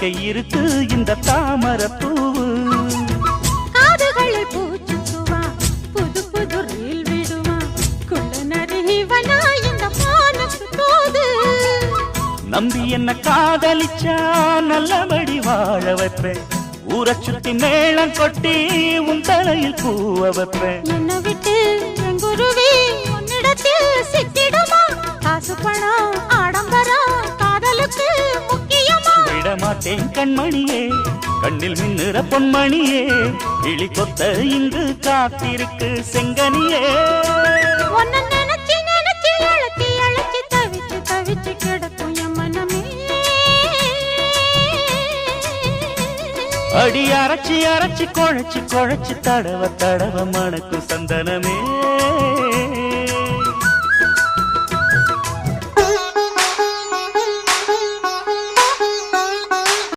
ரசிக்க இருக்கு இந்த தாமரை பூவு. காதுகளில் பூச்சுக்குவா புது புது ரீல் விடுவா குள்ள நரிவனா இந்த மானுக்கு தோது. நம்பி என்ன காதலிச்சா நல்லபடி வாழ வைப்பேன். ஊரை சுத்தி மேளம் கொட்டி உன் தலையில் பூவ வைப்பேன். என்ன விட்டு என் குருவி உன்னிடத்தில் சிக்கிடுமா? காசு பணம் ஆடம்பரம் காதலுக்கு முக்கியமா? விடமாட்டேன் கண்மணியே, கண்ணில் மின்னுற பொன்மணியே, கிளி கொத்த இங்கு காத்திருக்கு செங்கனியே. உன்னை நினைச்சு நினைச்சு அழைச்சி அழைச்சி தவிச்சு தவிச்சு கிடக்கும் என் மனமே. அடி அரைச்சி அரைச்சி குழைச்சி குழைச்சி தடவ தடவ மணக்கு சந்தனமே.